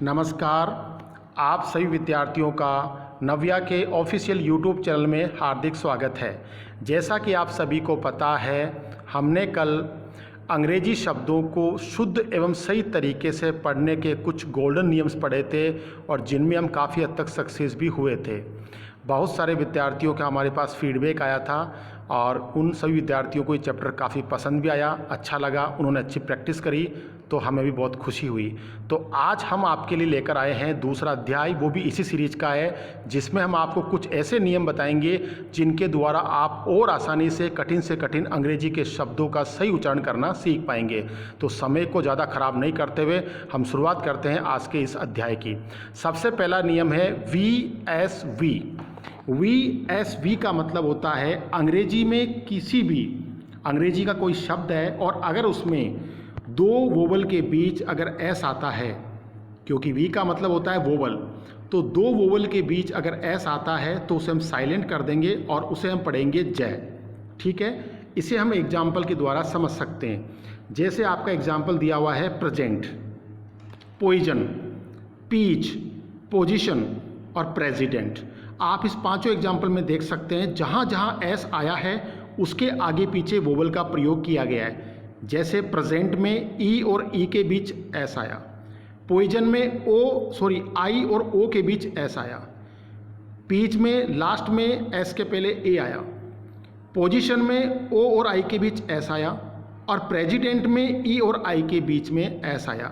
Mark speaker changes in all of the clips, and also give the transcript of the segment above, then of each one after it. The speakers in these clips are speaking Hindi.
Speaker 1: नमस्कार। आप सभी विद्यार्थियों का नव्या के ऑफिशियल यूट्यूब चैनल में हार्दिक स्वागत है। जैसा कि आप सभी को पता है, हमने कल अंग्रेजी शब्दों को शुद्ध एवं सही तरीके से पढ़ने के कुछ गोल्डन नियम्स पढ़े थे और जिनमें हम काफ़ी हद तक सक्सेस भी हुए थे। बहुत सारे विद्यार्थियों का हमारे पास फीडबैक आया था और उन सभी विद्यार्थियों को ये चैप्टर काफ़ी पसंद भी आया, अच्छा लगा, उन्होंने अच्छी प्रैक्टिस करी, तो हमें भी बहुत खुशी हुई। तो आज हम आपके लिए लेकर आए हैं दूसरा अध्याय, वो भी इसी सीरीज का है, जिसमें हम आपको कुछ ऐसे नियम बताएंगे जिनके द्वारा आप और आसानी से कठिन अंग्रेजी के शब्दों का सही उच्चारण करना सीख पाएंगे। तो समय को ज़्यादा खराब नहीं करते हुए हम शुरुआत करते हैं आज के इस अध्याय की। सबसे पहला नियम है VSV। VSV का मतलब होता है अंग्रेजी में किसी भी अंग्रेजी का कोई शब्द है और अगर उसमें दो वोवल के बीच अगर एस आता है, क्योंकि वी का मतलब होता है वोवल, तो दो वोवल के बीच अगर एस आता है तो उसे हम साइलेंट कर देंगे और उसे हम पढ़ेंगे जय। ठीक है, इसे हम एग्जाम्पल के द्वारा समझ सकते हैं। जैसे आपका एग्जाम्पल दिया हुआ है प्रेजेंट, पॉइजन, पीच, पोजीशन और प्रेसिडेंट। आप इस पांचों एग्जाम्पल में देख सकते हैं जहाँ जहाँ एस आया है उसके आगे पीछे वोवल का प्रयोग किया गया है। जैसे प्रेजेंट में ई और ई के बीच एस आया, पॉइजन में आई और ओ के बीच एस आया, पीच में लास्ट में एस के पहले ए आया, पोजीशन में ओ और आई के बीच एस आया और प्रेसिडेंट में ई और आई के बीच में एस आया।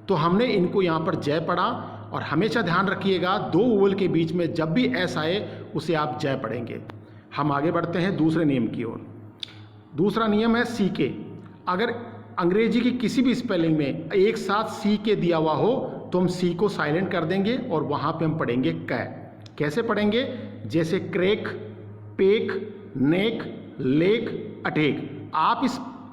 Speaker 1: तो हमने इनको यहाँ पर जय पढ़ा और हमेशा ध्यान रखिएगा दो वोवल के बीच में जब भी एस आए उसे आप जय पढ़ेंगे। हम आगे बढ़ते हैं दूसरे नियम की ओर। दूसरा नियम है सी के। अगर अंग्रेजी की किसी भी स्पेलिंग में एक साथ सी के दिया हुआ हो तो हम सी को साइलेंट कर देंगे और वहाँ पे हम पढ़ेंगे कै। कैसे पढ़ेंगे? जैसे क्रेक, पेक, नेक, लेक, अटेक।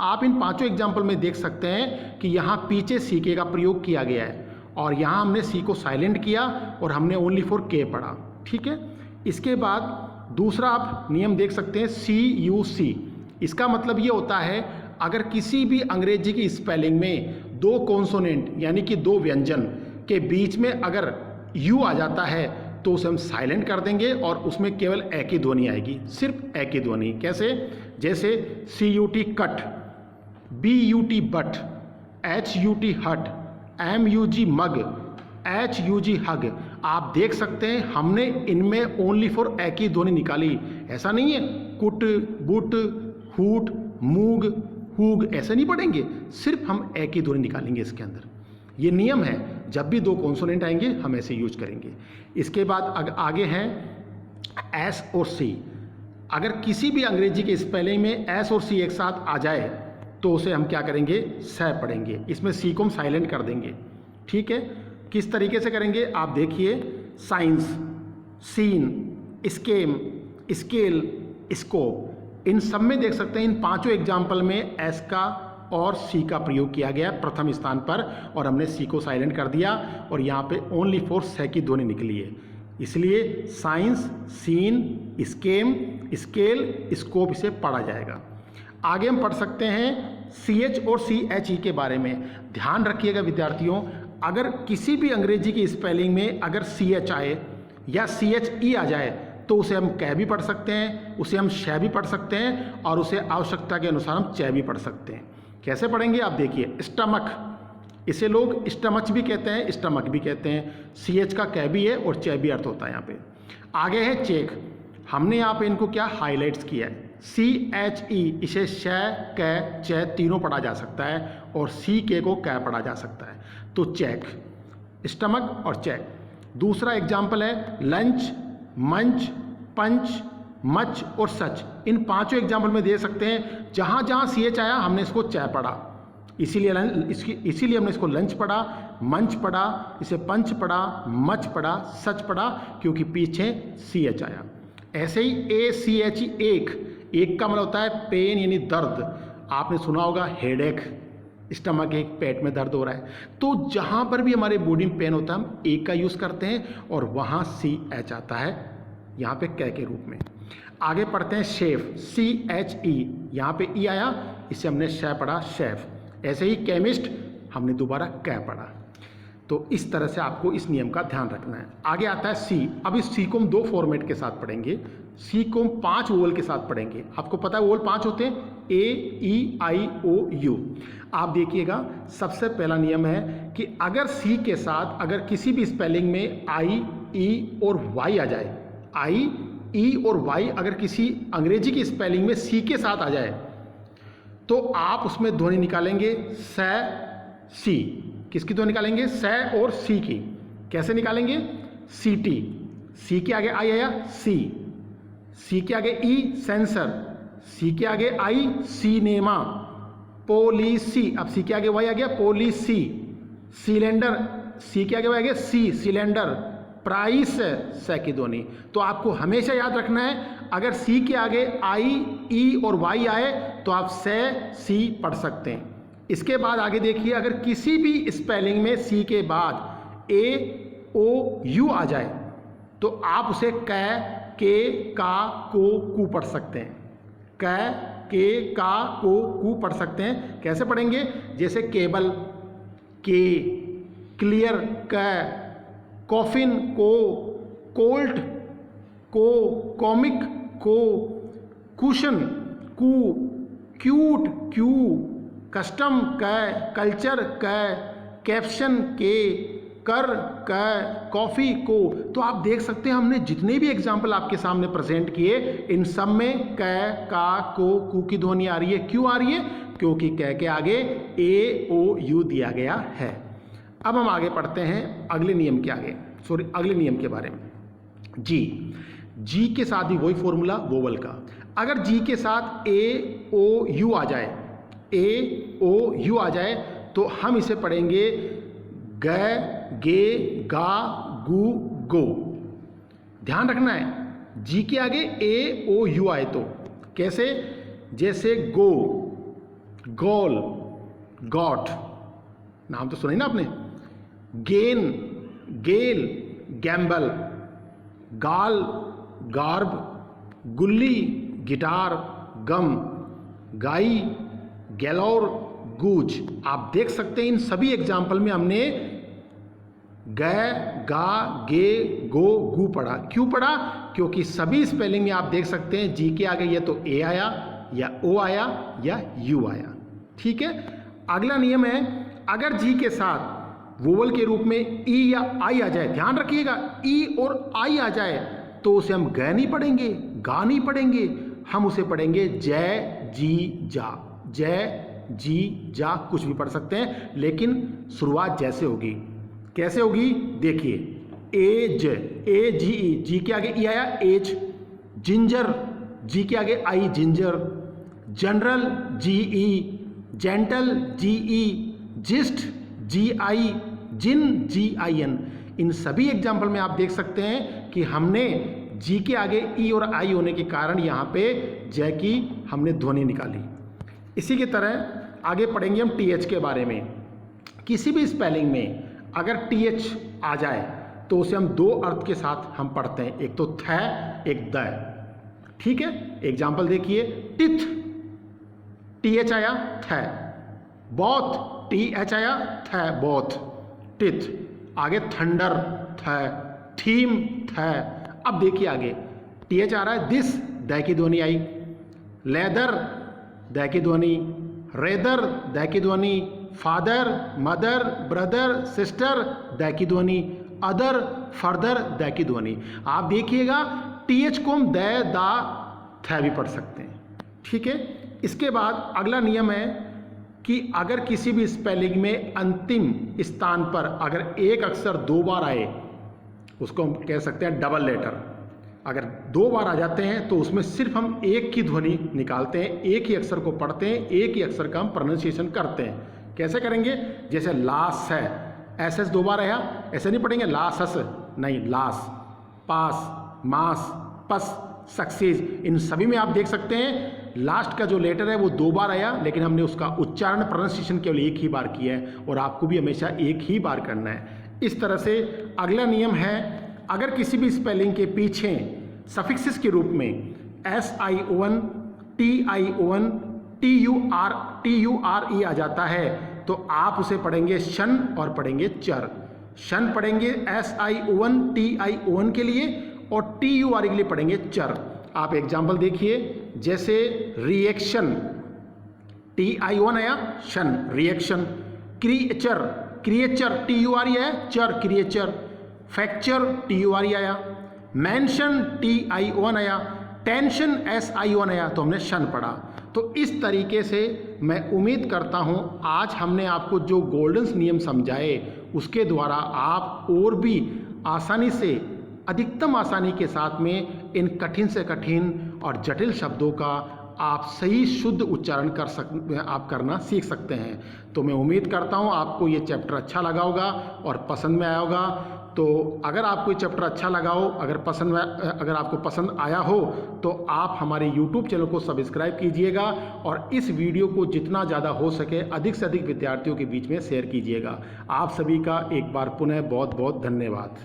Speaker 1: आप इन पांचों एग्जाम्पल में देख सकते हैं कि यहाँ पीछे सी के का प्रयोग किया गया है और यहाँ हमने सी को साइलेंट किया और हमने ओनली फॉर के पढ़ा। ठीक है, इसके बाद दूसरा आप नियम देख सकते हैं CUC। इसका मतलब ये होता है अगर किसी भी अंग्रेजी की स्पेलिंग में दो कॉन्सोनेंट यानी कि दो व्यंजन के बीच में अगर यू आ जाता है तो उसे हम साइलेंट कर देंगे और उसमें केवल ए की ध्वनि आएगी, सिर्फ ए की ध्वनि। कैसे? जैसे CUT cut, BUT but, HUT हट, MUG मग, HUG हग। आप देख सकते हैं हमने इनमें ओनली फॉर ए की ध्वनि निकाली। ऐसा नहीं है कुट, बुट, हूट, मूग, हुग ऐसे नहीं पढ़ेंगे, सिर्फ हम ए की ध्वनि निकालेंगे इसके अंदर। ये नियम है, जब भी दो कॉन्सोनेंट आएंगे हम ऐसे यूज करेंगे। इसके बाद आगे हैं एस और सी। अगर किसी भी अंग्रेजी के स्पेलिंग में एस और सी एक साथ आ जाए तो उसे हम क्या करेंगे? सह पढ़ेंगे। इसमें सी को हम साइलेंट कर देंगे। ठीक है, किस तरीके से करेंगे आप देखिए। Science, scene, scam, scale, scope, इन सब में देख सकते हैं इन पांचों एग्जाम्पल में एस का और सी का प्रयोग किया गया प्रथम स्थान पर और हमने सी को साइलेंट कर दिया और यहाँ पे ओनली फॉर सह की ध्वनि निकली है। इसलिए science, scene, scam, scale, scope इसे पढ़ा जाएगा। आगे हम पढ़ सकते हैं CH और CHE के बारे में। ध्यान रखिएगा विद्यार्थियों, अगर किसी भी अंग्रेजी की स्पेलिंग में अगर CH आए या CHE आ जाए तो उसे हम कै भी पढ़ सकते हैं, उसे हम शह भी पढ़ सकते हैं और उसे आवश्यकता के अनुसार हम चय भी पढ़ सकते हैं। कैसे पढ़ेंगे आप देखिए। स्टमक, इसे लोग स्टमच भी कहते हैं, स्टमक भी कहते हैं। CH का कै भी है और चय भी अर्थ होता है यहाँ पे। आगे है चेक। हमने यहाँ पे इनको क्या हाईलाइट्स किया है। CHE, इसे शह, कै, चय तीनों पढ़ा जा सकता है और CK को कै पढ़ा जा सकता है। तो चेक, स्टमक और चेक। दूसरा एग्जाम्पल है लंच, मंच, पंच, मच और सच। इन पांचों एग्जाम्पल में दे सकते हैं जहां जहां CH आया हमने इसको चय पढ़ा, इसीलिए हमने इसको लंच पढ़ा, मंच पढ़ा, इसे पंच पढ़ा, मच पढ़ा, सच पढ़ा, क्योंकि पीछे CH आया। ऐसे ही ACHE, एक का मतलब होता है पेन यानी दर्द। आपने सुना होगा हेडेक, स्टमक एक, पेट में दर्द हो रहा है। तो जहाँ पर भी हमारे बॉडी में पेन होता है हम एक का यूज़ करते हैं और वहाँ CH आता है यहाँ पे कै के रूप में। आगे पढ़ते हैं शेफ, CHE, यहाँ पे ई आया, इसे हमने शह पढ़ा शेफ। ऐसे ही केमिस्ट, हमने दोबारा कै पढ़ा। तो इस तरह से आपको इस नियम का ध्यान रखना है। आगे आता है सी। अब इस सी को हम 2 फॉर्मेट के साथ पढ़ेंगे। सी को हम 5 वोवल के साथ पढ़ेंगे। आपको पता है वोवल 5 होते हैं, ए, ई, आई, ओ, यू। आप देखिएगा, सबसे पहला नियम है कि अगर सी के साथ अगर किसी भी स्पेलिंग में आई, ई और वाई आ जाए, आई, ई और वाई अगर किसी अंग्रेजी की स्पेलिंग में सी के साथ आ जाए, तो आप उसमें ध्वनि निकालेंगे स, सी। किसकी ध्वनि निकालेंगे? स और सी की। कैसे निकालेंगे? C T. सी के आगे आई आया सी, सी के आगे ई सेंसर, सी के आगे आई सीनेमा, पॉलिसी। अब सी के आगे वाई आ गया पॉलिसी, सिलेंडर, सी के आगे वाई आ गया सी सिलेंडर, प्राइस स की ध्वनि। तो आपको हमेशा याद रखना है, अगर सी के आगे आई, ई और वाई आए तो आप स, सी पढ़ सकते हैं। इसके बाद आगे देखिए, अगर किसी भी स्पेलिंग में सी के बाद ए, ओ, यू आ जाए तो आप उसे क, के, का, को, कू पढ़ सकते हैं। क, के, का, को, कू पढ़ सकते हैं। कैसे पढ़ेंगे? जैसे केबल, के, क्लियर, क, कॉफिन, को, कोल्ट, को, कॉमिक, को, कुशन, कू, क्यूट, क्यू, कस्टम, क, कल्चर, क, कैप्शन, के, कर, क, कॉफ़ी, को। तो आप देख सकते हैं हमने जितने भी एग्जाम्पल आपके सामने प्रेजेंट किए, इन सब में क, का, को, कू की ध्वनि आ रही है। क्यों आ रही है? क्योंकि क के आगे ए, ओ, यू दिया गया है। अब हम आगे पढ़ते हैं अगले नियम के आगे, अगले नियम के बारे में। जी, जी के साथ भी वही फॉर्मूला वोवल का। अगर जी के साथ ए, ओ, यू आ जाए, ए, ओ, यू आ जाए तो हम इसे पढ़ेंगे ग, गे, गा, गु, गो। ध्यान रखना है, जी के आगे ए, ओ, यू आए तो कैसे? जैसे गो, गोल, गॉट, नाम तो सुना ही ना आपने। गेन, गेल, गैम्बल, गाल, गार्ब, गुल्ली, गिटार, गम, गाई, गैलोर, गूज। आप देख सकते हैं इन सभी एग्जाम्पल में हमने ग, गा, गे, गो, गू पढ़ा। क्यों पढ़ा? क्योंकि सभी स्पेलिंग में आप देख सकते हैं जी के आगे या तो ए आया, या ओ आया, या यू आया। ठीक है। अगला नियम है, अगर जी के साथ वोवल के रूप में ई या आई आ जाए, ध्यान रखिएगा, ई और आई आ जाए तो उसे हम ग नहीं पढ़ेंगे, गा नहीं पढ़ेंगे, हम उसे पढ़ेंगे जय, जी, जा। जय, जी, जा कुछ भी पढ़ सकते हैं, लेकिन शुरुआत जैसे होगी। कैसे होगी? देखिए, एज, ए जी ई, जी के आगे ई आया एज। जिंजर, जी के आगे I ginger. General, G E. Gentle, G E. Gist, G I. Gin, G I N. इन सभी एग्जाम्पल में आप देख सकते हैं कि हमने जी के आगे ई और आई होने के कारण यहाँ पे जय की हमने ध्वनि निकाली। इसी की तरह आगे पढ़ेंगे हम टीएच के बारे में। किसी भी स्पेलिंग में अगर टीएच आ जाए तो उसे हम 2 अर्थ के साथ हम पढ़ते हैं, एक तो थ, एक द। ठीक है। एग्जाम्पल देखिए, टिथ, टीएच आया थ। बॉथ, टीएच आया थ, बॉथ, टिथ। आगे थंडर, थ। थीम, थ। अब देखिए आगे टीएच आ रहा है, दिस, द की ध्वनि आई। लेदर, द की ध्वनि। रेदर, द की ध्वनि। Father, mother, brother, sister, the key ध्वनि। अदर, फर्दर, द की ध्वनि। आप देखिएगा टीएच को हम द, दा, थ भी पढ़ सकते हैं। ठीक है। इसके बाद अगला नियम है कि अगर किसी भी स्पेलिंग में अंतिम स्थान पर अगर एक अक्षर 2 बार आए, उसको हम कह सकते हैं डबल लेटर। अगर 2 बार आ जाते हैं तो उसमें सिर्फ हम एक की ध्वनि निकालते हैं, एक ही अक्षर को पढ़ते हैं, एक ही अक्षर का हम प्रोनाउंसिएशन करते हैं। कैसे करेंगे? जैसे लास है, एस एस 2 बार आया, ऐसे नहीं पढ़ेंगे लासस, नहीं, लास। पास, मास, पस, सक्सेस। इन सभी में आप देख सकते हैं लास्ट का जो लेटर है वो 2 बार आया, लेकिन हमने उसका उच्चारण प्रोनाउंसिएशन केवल एक ही बार किया है, और आपको भी हमेशा एक ही बार करना है। इस तरह से अगला नियम है, अगर किसी भी स्पेलिंग के पीछे सफिक्सेस के रूप में SION, TION, TURE आ जाता है तो आप उसे पढ़ेंगे शन और पढ़ेंगे चर। शन पढ़ेंगे SION TION के लिए, और TUR के लिए पढ़ेंगे चर। आप एग्जाम्पल देखिए, जैसे रिएक्शन TION आया, शन रिएक्शन। क्रिएचर क्रिएचर TUR है, चर क्रिएचर। फैक्चर TUR आया। मेंशन TION आया। टेंशन SION आया, तो हमने शन पढ़ा। तो इस तरीके से मैं उम्मीद करता हूँ आज हमने आपको जो गोल्डन नियम समझाए उसके द्वारा आप और भी आसानी से, अधिकतम आसानी के साथ में इन कठिन से कठिन और जटिल शब्दों का आप सही शुद्ध उच्चारण आप करना सीख सकते हैं। तो मैं उम्मीद करता हूँ आपको ये चैप्टर अच्छा लगा होगा और पसंद में आया होगा। तो अगर आपको ये चैप्टर अच्छा लगा हो, अगर आपको पसंद आया हो, तो आप हमारे YouTube चैनल को सब्सक्राइब कीजिएगा और इस वीडियो को जितना ज़्यादा हो सके अधिक से अधिक विद्यार्थियों के बीच में शेयर कीजिएगा। आप सभी का एक बार पुनः बहुत बहुत धन्यवाद।